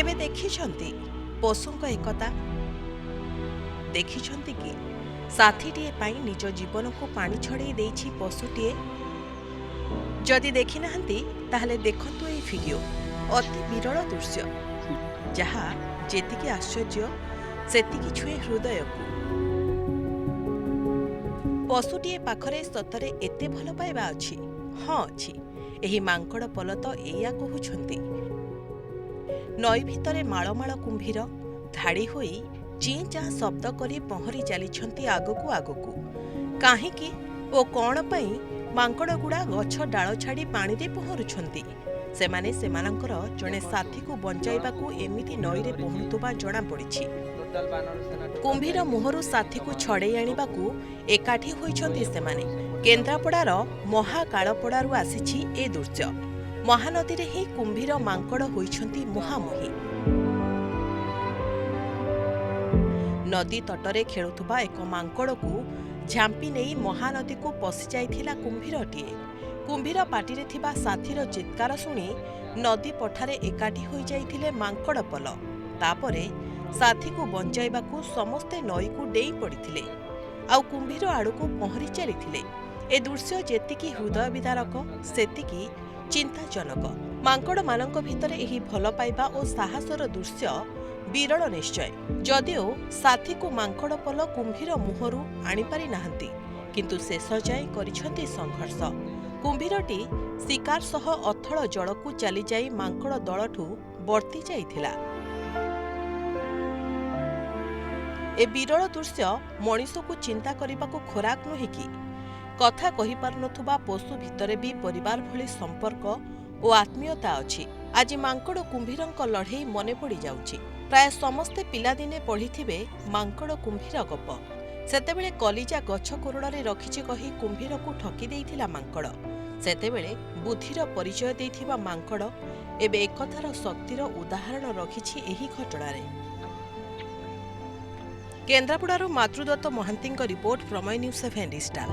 केबे देखिछंती पशुंक एकता देखिछंती कि साथीटीए पाई निज जीवन को पानी छड़े देइछि पशुटीए। जदि देखि नाहंती ताहले देखंतु ए वीडियो अति विरल दृश्य जहा जेतिकी आश्चर्य सेतिकी छुए हृदय को। पशुटीए पाखरे सतरे एते भल पाइबा अछि। हाँ अछि, एही मांकड़ पल तो एया कहुछंती। नई भितरे माळमाळ कुंभीर धाड़ी होई चीं चाँ शब्द करी पहरी चलीछंती आगकू आगकू। काहींकी ओ कौन पई मांकड़गुड़ा गछ डाଳ छाड़ी पानी रे पहरुछंती। सेमाने सेमानंकर जणे साथी को बंचाइबाकू एमिति नईरे पहुंतुबा जणा पड़िछि। कुंभीर मुहरु साथी को छड़े आनिबाकू एकाठी होइछंती सेमाने। केन्द्रापड़ार महाकाळपड़ारू आसिछि ए दृश्य। महानदी रे ही कुंभीर मांकड़ होइछंती मुहांमुही। नदी तटरे खेलुथुबा एक मांकड़ को झांपी नहीं महानदी को पशि जाइथिला कुंभीरटीए। कुंभीर पाटिरे थिबा साथीर चित्कार शुणी नदी पठारे एकाठी होई जाइथिले मांकड़ पल। तापरे साथी को बंचाइबाकू समस्ते नई को डेई पड़िथिले आउ कुंभीर आड़कू पहरी चलीथिले। ए दृश्य जेतिकी हृदय विदारक सेतिकी चिंताजनक। मांकड़ मानक भितरे एही भल पाइबा और साहसर दृश्य विरल निश्चय। जदिओ साथी को मांकड़ पल कुंभीर मुहरु आनिपारि नाहंती, किंतु शेष जाए करिछंती संघर्ष। कुंभीरटी शिकार सह अथळ जलकू चली जाई मांकड़ दलठू बर्ती जाइथिला। ए विरल दृश्य मनिष को चिंता करिबाकू खोराक नुहे कि। कथा कहि पारुनथुबा पशु भितरे भी परिवार भली संपर्क और आत्मीयता अछि। आज मांकड़ कुंभीरंक लड़े मने पड़ी जाउछि। प्राय समस्ते पिलादिने पढ़िथिबे मांकड़ कुंभीर गप। सेतेबेले कलिजा गछ कोरड़े रखिछि कही कुंभीर को ठकी देइथिला मांकड़। सेतेबेले बुद्धिर परिचय देइथिबा मांकड़ एबे एकथार शक्तिर उदाहरण रखिछि एही घटनारे। केन्द्रापड़ारू मातृदत्त महांतींक रिपोर्ट प्रमेय न्यूज 7 डिजिटाल।